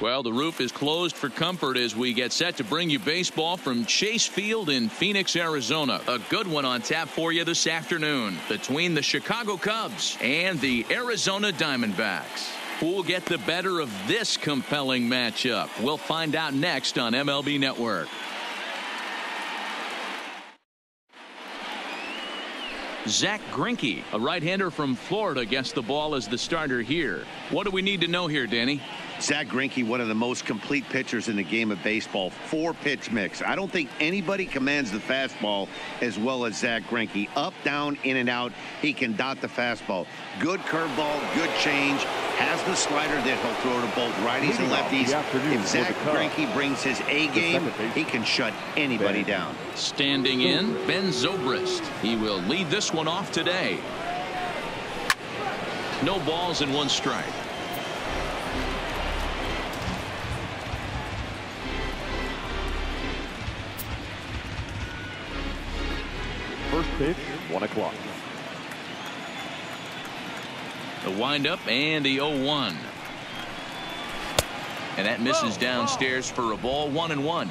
Well, the roof is closed for comfort as we get set to bring you baseball from Chase Field in Phoenix, Arizona. A good one on tap for you this afternoon between the Chicago Cubs and the Arizona Diamondbacks. Who'll get the better of this compelling matchup? We'll find out next on MLB Network. Zach Greinke, a right-hander from Florida, gets the ball as the starter here. What do we need to know here, Danny? Zach Greinke, one of the most complete pitchers in the game of baseball. 4-pitch mix. I don't think anybody commands the fastball as well as Zach Greinke. Up, down, in and out. He can dot the fastball. Good curveball, good change. Has the slider that he'll throw to both righties and lefties. If Zach Greinke brings his A game, he can shut anybody down. Standing in, Ben Zobrist. He will lead this one off today. No balls and 1 strike. First pitch, 1 o'clock. The windup and the 0-1. And that misses downstairs for a ball. 1-1.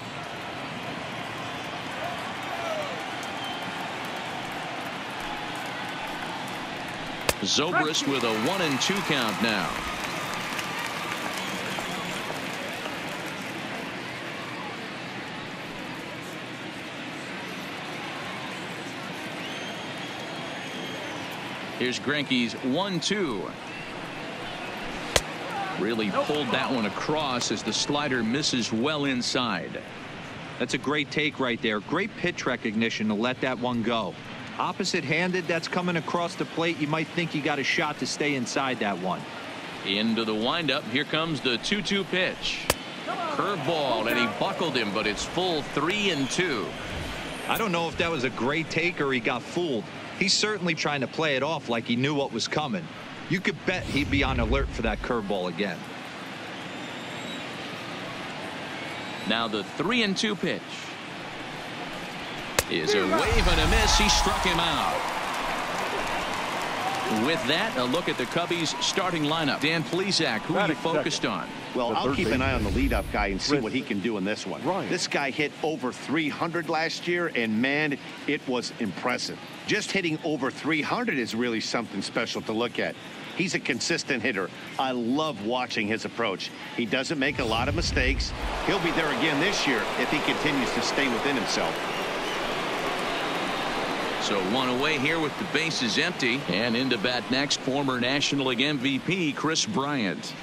Zobrist with a 1-2 count now. Here's Greinke's 1-2. Really pulled that one across as the slider misses well inside. That's a great take right there. Great pitch recognition to let that one go. Opposite-handed, that's coming across the plate. You might think you got a shot to stay inside that one. Into the windup. Here comes the 2-2 pitch. Curveball, and he buckled him, but it's full 3-2. I don't know if that was a great take or he got fooled. He's certainly trying to play it off like he knew what was coming. You could bet he'd be on alert for that curveball again. Now the 3-2 pitch is a wave and a miss. He struck him out. With that, a look at the Cubbies starting lineup. Dan Plesac, who are you focused on? Well, I'll keep an eye on the leadoff guy and see what he can do in this one. This guy hit over 300 last year, and man, it was impressive. Just hitting over 300 is really something special to look at. He's a consistent hitter. I love watching his approach. He doesn't make a lot of mistakes. He'll be there again this year if he continues to stay within himself. So 1 away here with the bases empty, and into bat next, former National League MVP Chris Bryant.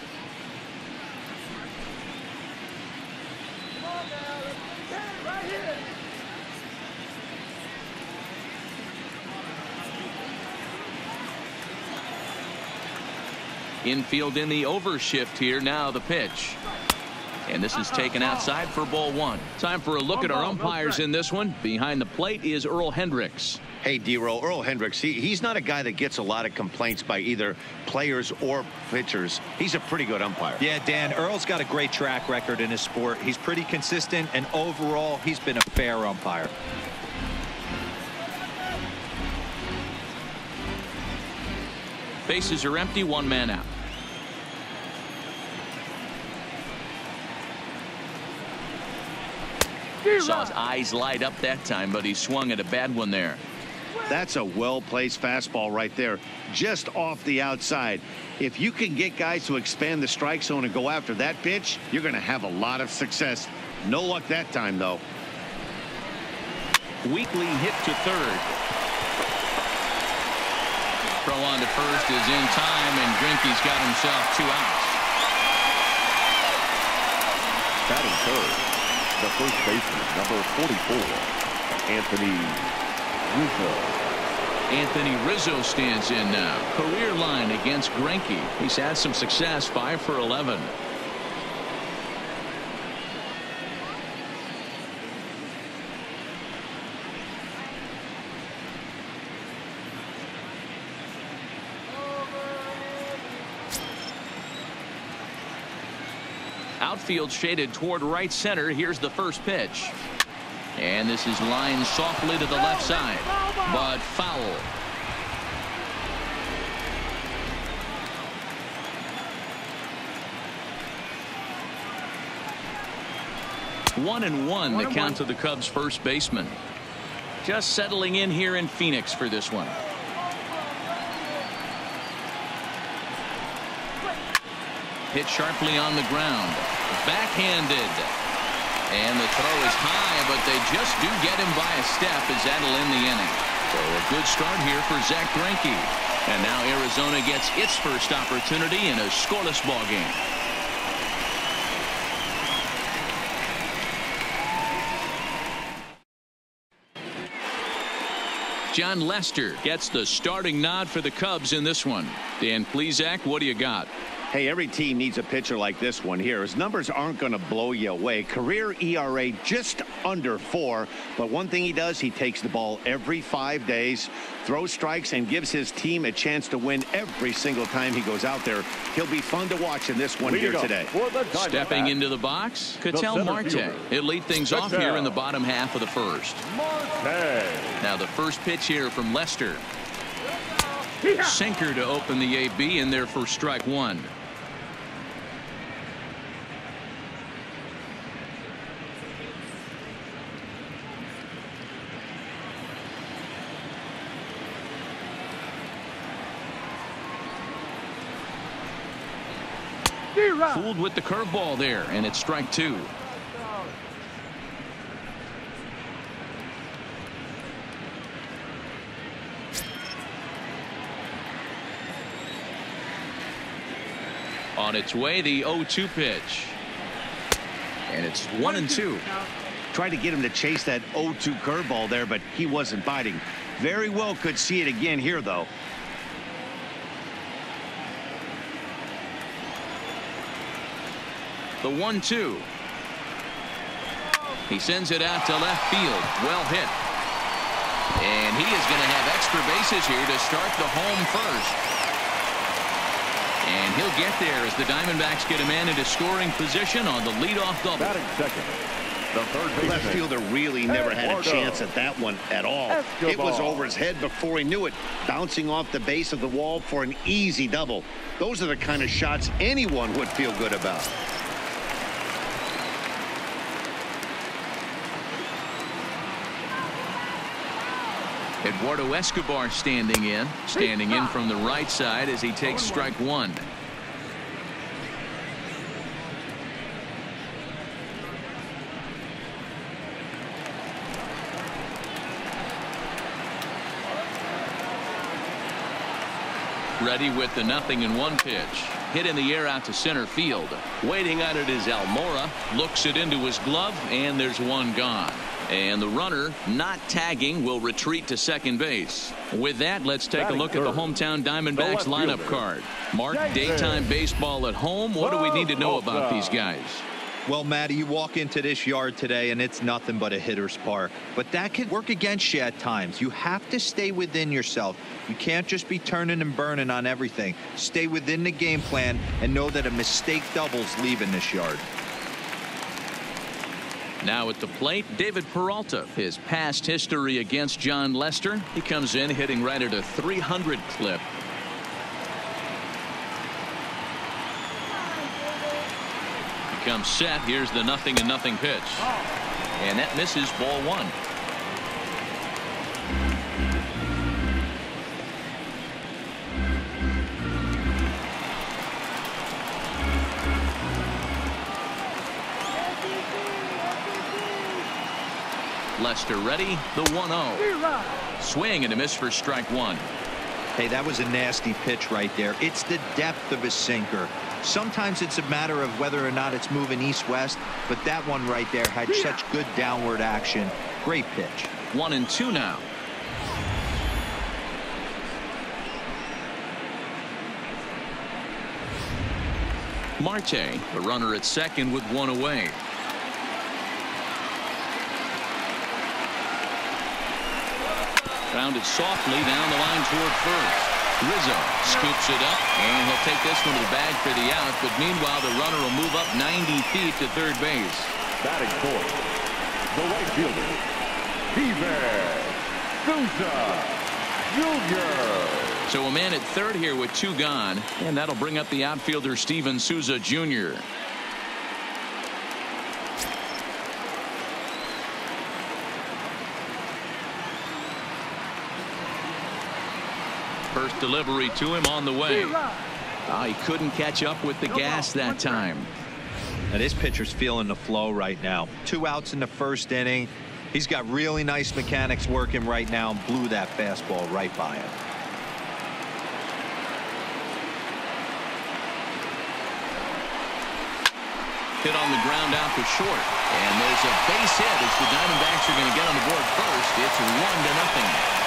Infield in the overshift here. Now the pitch. And this is taken outside for ball 1. Time for a look at our umpires in this one. Behind the plate is Earl Hendricks. Hey, D-Roll, Earl Hendricks, he's not a guy that gets a lot of complaints by either players or pitchers. He's a pretty good umpire. Yeah, Dan, Earl's got a great track record in his sport. He's pretty consistent, and overall, he's been a fair umpire. Bases are empty, 1 man out. Saw his eyes light up that time, but he swung at a bad one there. That's a well-placed fastball right there, just off the outside. If you can get guys to expand the strike zone and go after that pitch, you're going to have a lot of success. No luck that time, though. Weekly hit to third. Throw on to first is in time, and Greinke's got himself 2 outs. Batting third, the first baseman, number 44, Anthony Rizzo. Anthony Rizzo stands in now. Career line against Greinke. He's had some success, 5 for 11. Outfield shaded toward right center. Here's the first pitch. And this is lined softly to the left side, but foul. 1-1 the count to the Cubs first baseman. Just settling in here in Phoenix for this one. Hit sharply on the ground. Backhanded. And the throw is high, but they just do get him by a step as that'll end the inning. So a good start here for Zach Greinke. And now Arizona gets its first opportunity in a scoreless ball game. John Lester gets the starting nod for the Cubs in this one. Dan Plesac, what do you got? Hey, every team needs a pitcher like this one here. His numbers aren't going to blow you away. Career ERA just under 4. But one thing he does, he takes the ball every 5 days, throws strikes, and gives his team a chance to win every single time he goes out there. He'll be fun to watch in this one here today. Stepping into the box, Ketel Marte. He'll lead things off here in the bottom half of the first. Now the first pitch here from Lester. Sinker to open the AB in there for strike one. Fooled with the curveball there, and it's strike two. On its way, the 0-2 pitch. And it's 1-2. Tried to get him to chase that 0-2 curveball there, but he wasn't biting. Very well could see it again here, though. The 1-2. He sends it out to left field. Well hit. And he is going to have extra bases here to start the home first. And he'll get there as the Diamondbacks get a man into scoring position on the leadoff double. Batting second, the third baseman. Left fielder really never had a chance at that one at all. It was over his head before he knew it, bouncing off the base of the wall for an easy double. Those are the kind of shots anyone would feel good about. Eduardo Escobar standing in from the right side as he takes strike one. Ready with the 0-1 pitch. Hit in the air out to center field. Waiting on it is Almora. Looks it into his glove, and there's one gone. And the runner, not tagging, will retreat to second base. With that, let's take a look at the hometown Diamondbacks lineup card. Mark, daytime baseball at home. What do we need to know about these guys? Well, Matty, you walk into this yard today and it's nothing but a hitter's park. But that can work against you at times. You have to stay within yourself. You can't just be turning and burning on everything. Stay within the game plan and know that a mistake doubles leaving this yard. Now at the plate, David Peralta. His past history against John Lester. He comes in hitting right at a 300 clip. He comes set. Here's the 0-0 pitch. And that misses, ball one. Lester ready, the 1-0. Swing and a miss for strike one. Hey, that was a nasty pitch right there. It's the depth of a sinker. Sometimes it's a matter of whether or not it's moving east-west, but that one right there had such good downward action. Great pitch. 1-2 now. Marte, the runner at second with one away. Grounded softly down the line toward first. Rizzo scoops it up, and he'll take this one to the bag for the out. But meanwhile, the runner will move up 90 feet to third base. Batting fourth, the right fielder, Steven Souza Jr. So a man at third here with two gone, and that'll bring up the outfielder Steven Souza Jr. first delivery to him on the way. He couldn't catch up with the gas that time. Now this pitcher's feeling the flow right now. 2 outs in the first inning. He's got really nice mechanics working right now and blew that fastball right by him. Hit on the ground out to short. And there's a base hit as the Diamondbacks are going to get on the board first. It's 1-0.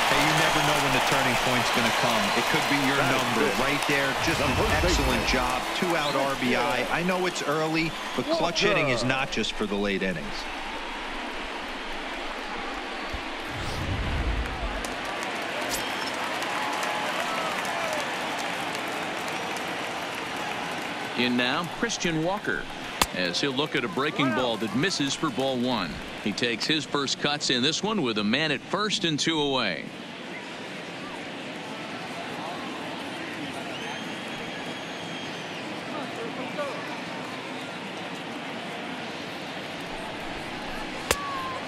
Hey, you never know when the turning point's going to come. It could be your number right there. Just an excellent job. 2-out RBI. I know it's early, but clutch hitting is not just for the late innings. In now, Christian Walker, as he'll look at a breaking ball that misses for ball 1. He takes his first cuts in this one with a man at first and 2 away.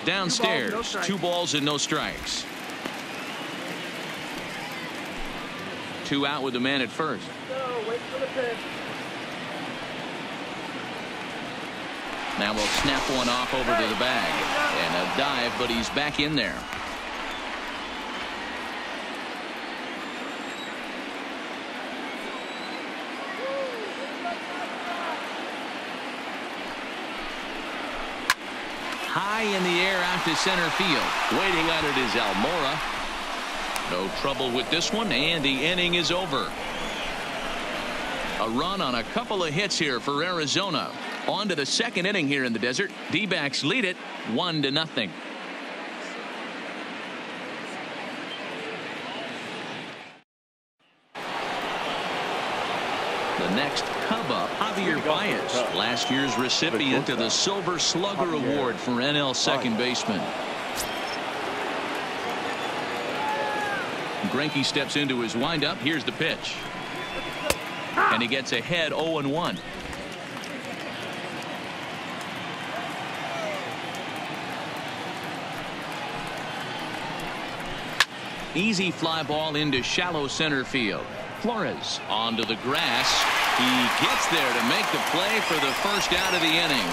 Downstairs, 2 balls and no strikes. 2 out with the man at first. Wait for the pitch. Now we'll snap one off over to the bag. And a dive, but he's back in there. High in the air out to center field. Waiting on it is Almora. No trouble with this one, and the inning is over. A run on a couple of hits here for Arizona. On to the second inning here in the desert. D-backs lead it 1-0. The next Cub up, Javier Baez, last year's recipient of the Silver Slugger Award for NL second baseman. Greinke steps into his windup. Here's the pitch. And he gets ahead 0-1. Easy fly ball into shallow center field. Flores onto the grass. He gets there to make the play for the first out of the inning.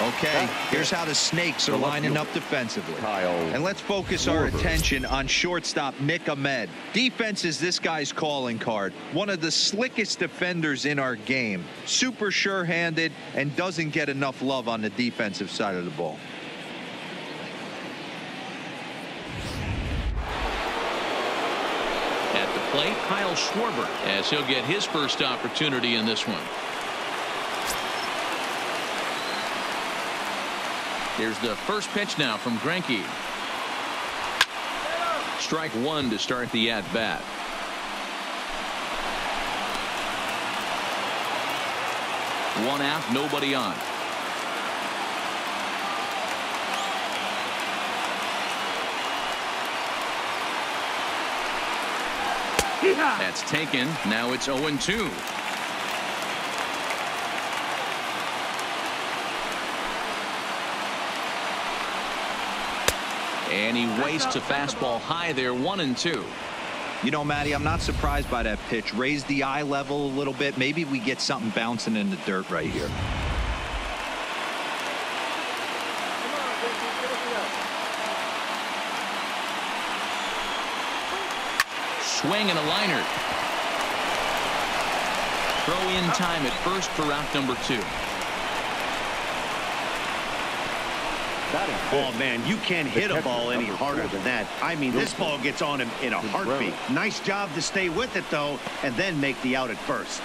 Okay, here's how the Snakes are lining up defensively. And let's focus our attention on shortstop Nick Ahmed. Defense is this guy's calling card. One of the slickest defenders in our game. Super sure-handed and doesn't get enough love on the defensive side of the ball. At the plate, Kyle Schwarber, as he'll get his first opportunity in this one. Here's the first pitch now from Greinke. Strike 1 to start the at-bat. One out, nobody on. That's taken. Now it's 0-2. And he wastes a fastball high there, 1-2. You know, Matty, I'm not surprised by that pitch. Raise the eye level a little bit. Maybe we get something bouncing in the dirt right here. Swing and a liner. Throw in time at first for out number 2. Oh, man, you can't hit a ball any harder than that. I mean, this ball gets on him in a heartbeat. Nice job to stay with it, though, and then make the out at first.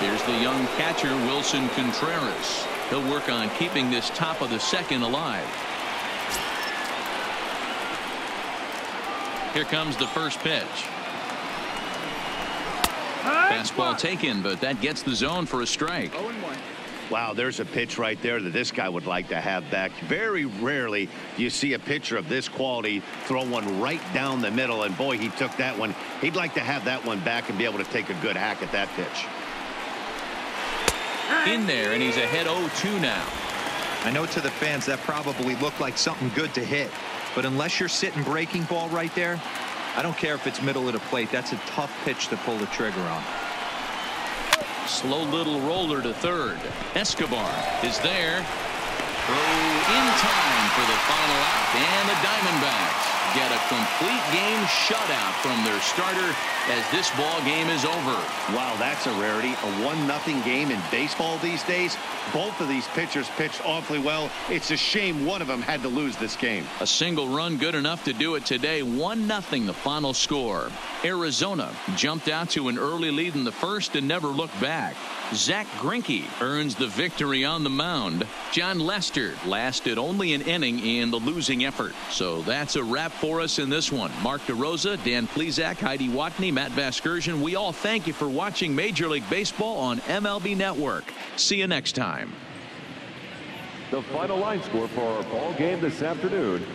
Here's the young catcher, Wilson Contreras. He'll work on keeping this top of the second alive. Here comes the first pitch. Fastball taken, but that gets the zone for a strike. Wow, there's a pitch right there that this guy would like to have back. Very rarely do you see a pitcher of this quality throw one right down the middle, and boy, he took that one. He'd like to have that one back and be able to take a good hack at that pitch. in there, and he's ahead 0-2 now. I know to the fans that probably looked like something good to hit, but unless you're sitting breaking ball right there, I don't care if it's middle of the plate. That's a tough pitch to pull the trigger on. Slow little roller to third. Escobar is there. Throw in time for the final out, and the Diamondbacks get a complete game shutout from their starter as this ball game is over. Wow, that's a rarity. A 1-0 game in baseball these days. Both of these pitchers pitched awfully well. It's a shame one of them had to lose this game. A single run good enough to do it today. 1-0 the final score. Arizona jumped out to an early lead in the first and never looked back. Zack Greinke earns the victory on the mound. John Lester lasted only an inning in the losing effort. So that's a wrap for us in this one. Mark DeRosa, Dan Plesac, Heidi Watney, Matt Vasgersian. We all thank you for watching Major League Baseball on MLB Network. See you next time. The final line score for our ball game this afternoon: